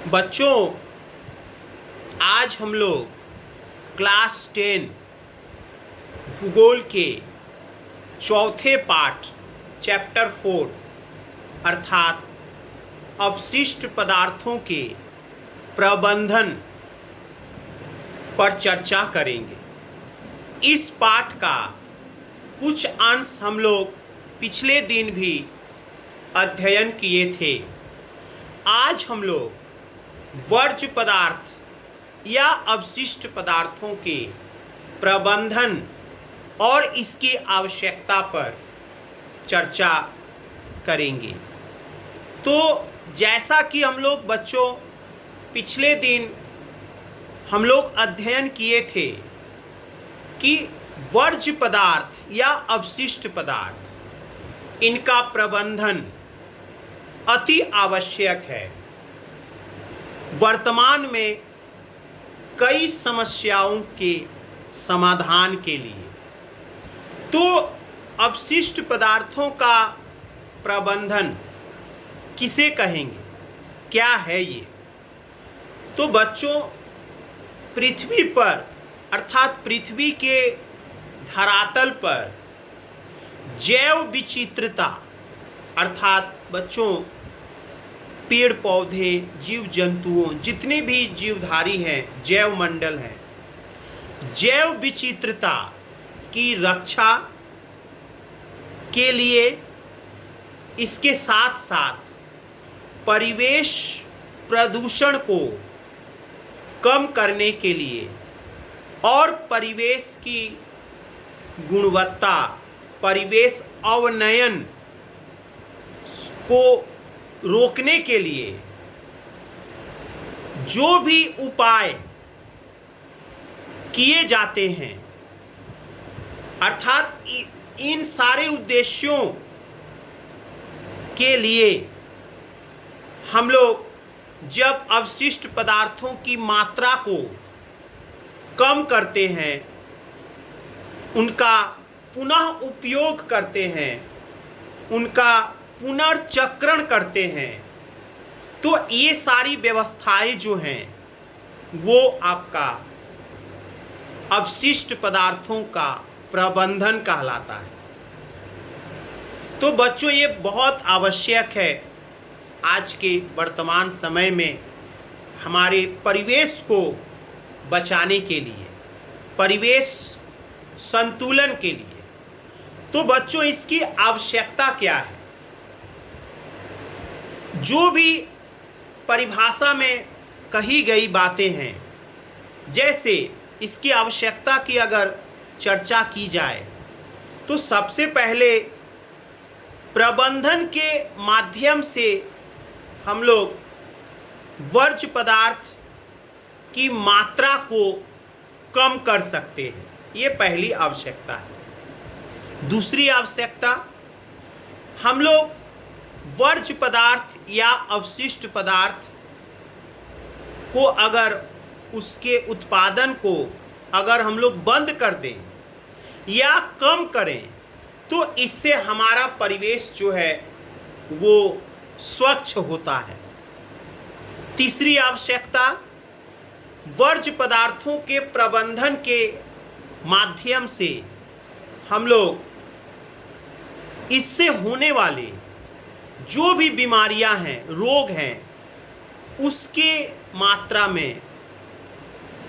बच्चों, आज हम लोग क्लास 10 भूगोल के चौथे पाठ चैप्टर 4 अर्थात अवशिष्ट पदार्थों के प्रबंधन पर चर्चा करेंगे। इस पाठ का कुछ अंश हम लोग पिछले दिन भी अध्ययन किए थे। आज हम लोग वर्ज्य पदार्थ या अवशिष्ट पदार्थों के प्रबंधन और इसकी आवश्यकता पर चर्चा करेंगे। तो जैसा कि हम लोग बच्चों पिछले दिन हम लोग अध्ययन किए थे कि वर्ज्य पदार्थ या अवशिष्ट पदार्थ इनका प्रबंधन अति आवश्यक है। वर्तमान में कई समस्याओं के समाधान के लिए तो अवशिष्ट पदार्थों का प्रबंधन किसे कहेंगे, क्या है ये? तो बच्चों, पृथ्वी पर अर्थात पृथ्वी के धरातल पर जैव विचित्रता अर्थात बच्चों पेड़ पौधे जीव जंतुओं जितने भी जीवधारी हैं, जैव मंडल है, जैव विचित्रता की रक्षा के लिए इसके साथ साथ परिवेश प्रदूषण को कम करने के लिए और परिवेश की गुणवत्ता, परिवेश अवनयन को रोकने के लिए जो भी उपाय किए जाते हैं अर्थात इन सारे उद्देश्यों के लिए हम लोग जब अवशिष्ट पदार्थों की मात्रा को कम करते हैं, उनका पुनः उपयोग करते हैं, उनका पुनर्चक्रण करते हैं, तो ये सारी व्यवस्थाएं जो हैं वो आपका अवशिष्ट पदार्थों का प्रबंधन कहलाता है। तो बच्चों, ये बहुत आवश्यक है आज के वर्तमान समय में हमारे परिवेश को बचाने के लिए, परिवेश संतुलन के लिए। तो बच्चों, इसकी आवश्यकता क्या है? जो भी परिभाषा में कही गई बातें हैं, जैसे इसकी आवश्यकता की अगर चर्चा की जाए तो सबसे पहले प्रबंधन के माध्यम से हम लोग वर्ज्य पदार्थ की मात्रा को कम कर सकते हैं। ये पहली आवश्यकता है। दूसरी आवश्यकता, हम लोग वर्ज्य पदार्थ या अवशिष्ट पदार्थ को अगर उसके उत्पादन को अगर हम लोग बंद कर दें या कम करें तो इससे हमारा परिवेश जो है वो स्वच्छ होता है। तीसरी आवश्यकता, वर्ज्य पदार्थों के प्रबंधन के माध्यम से हम लोग इससे होने वाले जो भी बीमारियां हैं, रोग हैं, उसके मात्रा में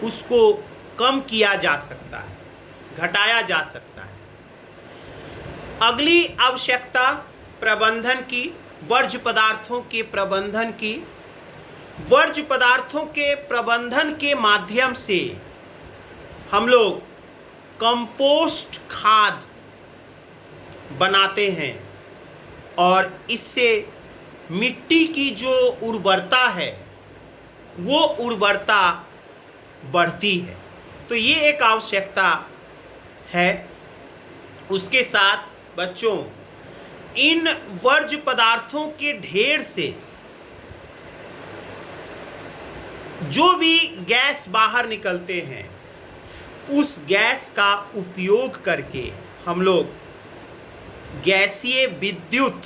उसको कम किया जा सकता है, घटाया जा सकता है। अगली आवश्यकता प्रबंधन की, वर्ज्य पदार्थों के प्रबंधन की, वर्ज्य पदार्थों के प्रबंधन के माध्यम से हम लोग कंपोस्ट खाद बनाते हैं और इससे मिट्टी की जो उर्वरता है वो उर्वरता बढ़ती है। तो ये एक आवश्यकता है। उसके साथ बच्चों, इन वर्ज्य पदार्थों के ढेर से जो भी गैस बाहर निकलते हैं उस गैस का उपयोग करके हम लोग गैसीय विद्युत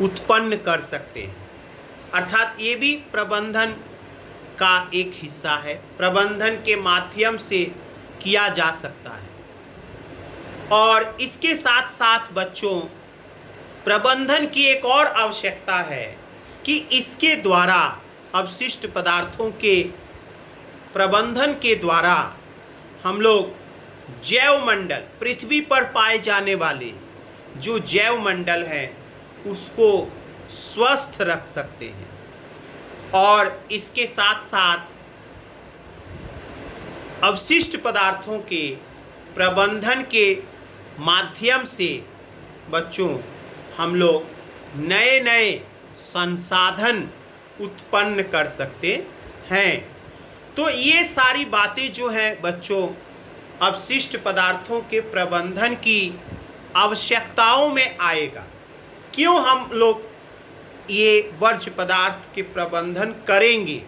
उत्पन्न कर सकते हैं। अर्थात ये भी प्रबंधन का एक हिस्सा है, प्रबंधन के माध्यम से किया जा सकता है। और इसके साथ साथ बच्चों, प्रबंधन की एक और आवश्यकता है कि इसके द्वारा अवशिष्ट पदार्थों के प्रबंधन के द्वारा हम लोग जैव मंडल, पृथ्वी पर पाए जाने वाले जो जैव मंडल है उसको स्वस्थ रख सकते हैं। और इसके साथ साथ अवशिष्ट पदार्थों के प्रबंधन के माध्यम से बच्चों हम लोग नए नए संसाधन उत्पन्न कर सकते हैं। तो ये सारी बातें जो हैं बच्चों, अवशिष्ट पदार्थों के प्रबंधन की आवश्यकताओं में आएगा। क्यों हम लोग ये वर्ज्य पदार्थ के प्रबंधन करेंगे,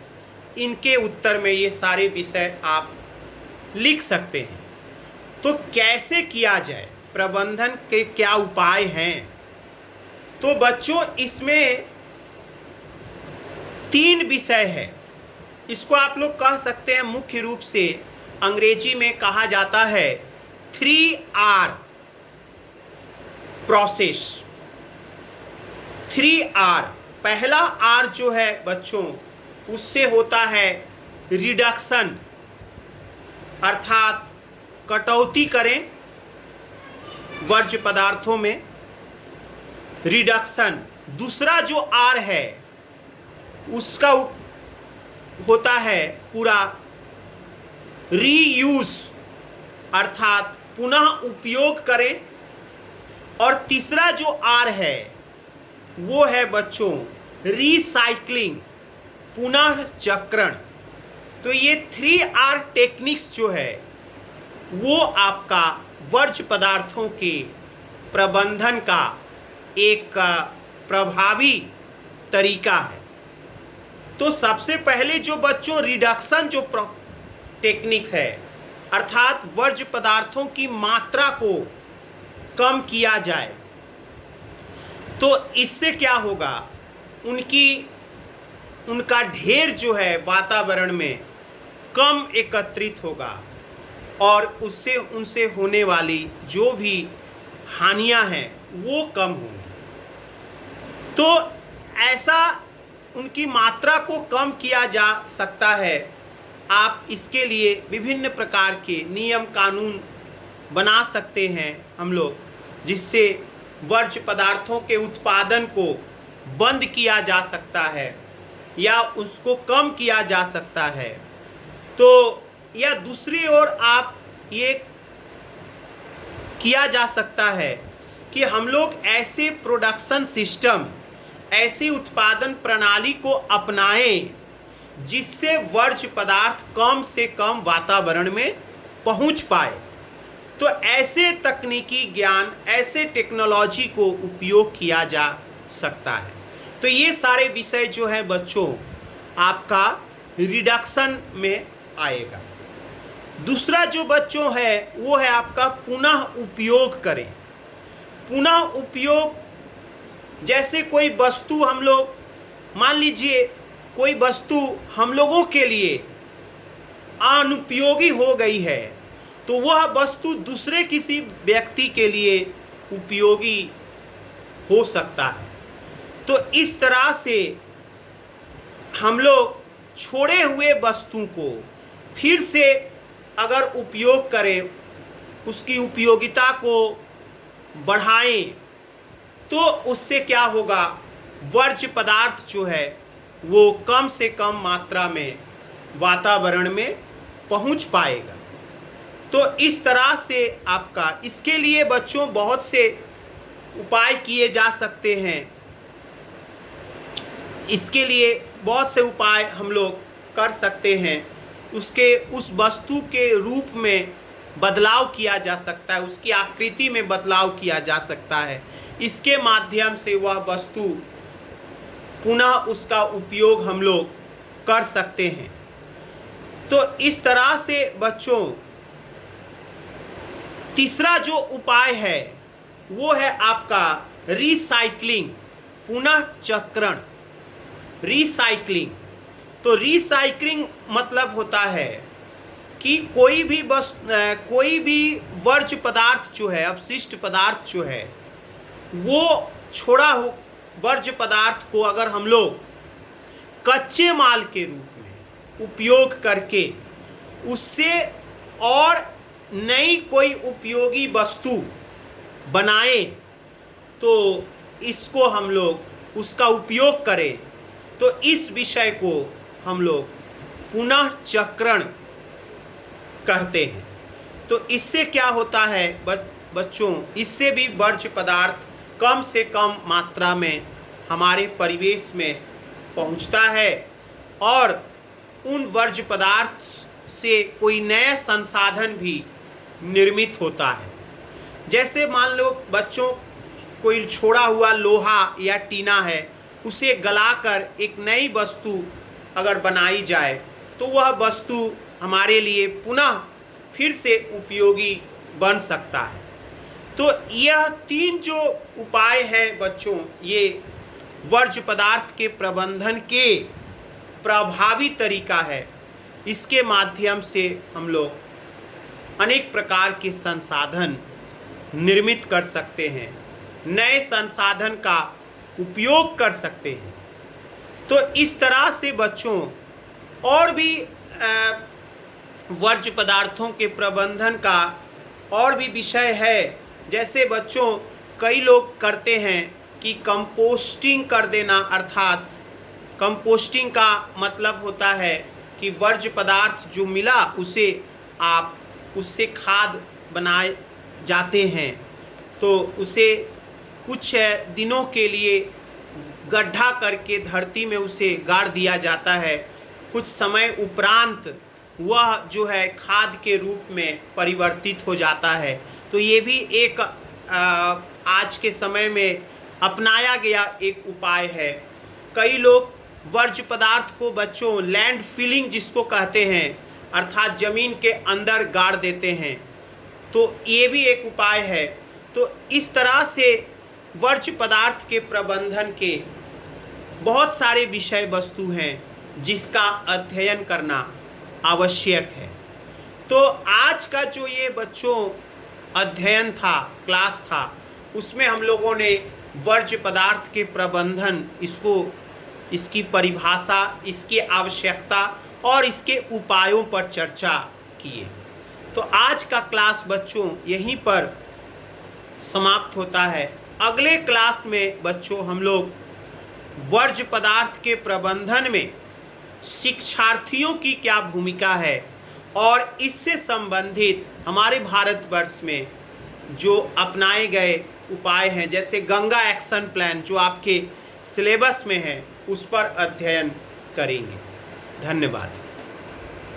इनके उत्तर में ये सारे विषय आप लिख सकते हैं। तो कैसे किया जाए, प्रबंधन के क्या उपाय हैं? तो बच्चों इसमें 3 विषय है। इसको आप लोग कह सकते हैं, मुख्य रूप से अंग्रेजी में कहा जाता है 3R प्रोसेस। 3R, पहला R जो है बच्चों, उससे होता है रिडक्शन, अर्थात कटौती करें वर्ज्य पदार्थों में, रिडक्शन। दूसरा जो R है उसका होता है पूरा रीयूज, अर्थात पुनः उपयोग करें। और तीसरा जो R है वो है बच्चों रीसाइक्लिंग, पुनः चक्रण। तो ये 3R टेक्निक्स जो है वो आपका वर्ज्य पदार्थों के प्रबंधन का एक प्रभावी तरीका है। तो सबसे पहले जो बच्चों रिडक्शन जो टेक्निक्स है, अर्थात वर्ज्य पदार्थों की मात्रा को कम किया जाए, तो इससे क्या होगा, उनका ढेर जो है वातावरण में कम एकत्रित होगा और उससे उनसे होने वाली जो भी हानियां हैं वो कम होंगी। तो ऐसा उनकी मात्रा को कम किया जा सकता है। आप इसके लिए विभिन्न प्रकार के नियम कानून बना सकते हैं हम लोग, जिससे वर्ज्य पदार्थों के उत्पादन को बंद किया जा सकता है या उसको कम किया जा सकता है। तो या दूसरी ओर आप ये किया जा सकता है कि हम लोग ऐसे प्रोडक्शन सिस्टम, ऐसी उत्पादन प्रणाली को अपनाएं जिससे वर्ज्य पदार्थ कम से कम वातावरण में पहुंच पाए। तो ऐसे तकनीकी ज्ञान, ऐसे टेक्नोलॉजी को उपयोग किया जा सकता है। तो ये सारे विषय जो है बच्चों आपका रिडक्शन में आएगा। दूसरा जो बच्चों है वो है आपका पुनः उपयोग करें। पुनः उपयोग, जैसे कोई वस्तु हम लोग, मान लीजिए कोई वस्तु हम लोगों के लिए अनुपयोगी हो गई है, तो वह वस्तु दूसरे किसी व्यक्ति के लिए उपयोगी हो सकता है। तो इस तरह से हम लोग छोड़े हुए वस्तु को फिर से अगर उपयोग करें, उसकी उपयोगिता को बढ़ाएं, तो उससे क्या होगा, वर्ज्य पदार्थ जो है वो कम से कम मात्रा में वातावरण में पहुंच पाएगा। तो इस तरह से आपका, इसके लिए बच्चों बहुत से उपाय किए जा सकते हैं। इसके लिए बहुत से उपाय हम लोग कर सकते हैं। उस वस्तु के रूप में बदलाव किया जा सकता है, उसकी आकृति में बदलाव किया जा सकता है। इसके माध्यम से वह वस्तु पुनः उसका उपयोग हम लोग कर सकते हैं। तो इस तरह से बच्चों तीसरा जो उपाय है वो है आपका रीसाइक्लिंग, पुनः चक्रण। रिसाइकलिंग। तो रिसाइकलिंग मतलब होता है कि कोई भी वर्ज्य पदार्थ जो है, अपशिष्ट पदार्थ जो है, वो छोड़ा हो वर्ज्य पदार्थ को अगर हम लोग कच्चे माल के रूप में उपयोग करके उससे और नई कोई उपयोगी वस्तु बनाएं, तो इसको हम लोग उसका उपयोग करें, तो इस विषय को हम लोग पुनः चक्रण कहते हैं। तो इससे क्या होता है बच्चों, इससे भी वर्ज्य पदार्थ कम से कम मात्रा में हमारे परिवेश में पहुंचता है और उन वर्ज्य पदार्थ से कोई नया संसाधन भी निर्मित होता है। जैसे मान लो बच्चों, कोई छोड़ा हुआ लोहा या टीना है, उसे गलाकर एक नई वस्तु अगर बनाई जाए तो वह वस्तु हमारे लिए पुनः फिर से उपयोगी बन सकता है। तो यह 3 जो उपाय हैं बच्चों, ये वर्ज्य पदार्थ के प्रबंधन के प्रभावी तरीका है। इसके माध्यम से हम लोग अनेक प्रकार के संसाधन निर्मित कर सकते हैं, नए संसाधन का उपयोग कर सकते हैं। तो इस तरह से बच्चों और भी वर्ज्य पदार्थों के प्रबंधन का और भी विषय है। जैसे बच्चों कई लोग करते हैं कि कंपोस्टिंग कर देना, अर्थात कंपोस्टिंग का मतलब होता है कि वर्ज्य पदार्थ जो मिला उसे आप उससे खाद बनाए जाते हैं, तो उसे कुछ दिनों के लिए गड्ढा करके धरती में उसे गाड़ दिया जाता है। कुछ समय उपरांत वह जो है खाद के रूप में परिवर्तित हो जाता है। तो ये भी एक आज के समय में अपनाया गया एक उपाय है। कई लोग वर्ज्य पदार्थ को बच्चों लैंड फिलिंग जिसको कहते हैं, अर्थात ज़मीन के अंदर गाड़ देते हैं, तो ये भी एक उपाय है। तो इस तरह से वर्ज्य पदार्थ के प्रबंधन के बहुत सारे विषय वस्तु हैं जिसका अध्ययन करना आवश्यक है। तो आज का जो ये बच्चों अध्ययन था, क्लास था, उसमें हम लोगों ने वर्ज्य पदार्थ के प्रबंधन, इसकी परिभाषा, इसकी आवश्यकता और इसके उपायों पर चर्चा किए। तो आज का क्लास बच्चों यहीं पर समाप्त होता है। अगले क्लास में बच्चों हम लोग वर्ज्य पदार्थ के प्रबंधन में शिक्षार्थियों की क्या भूमिका है और इससे संबंधित हमारे भारतवर्ष में जो अपनाए गए उपाय हैं, जैसे गंगा एक्शन प्लान जो आपके सिलेबस में है, उस पर अध्ययन करेंगे। धन्यवाद।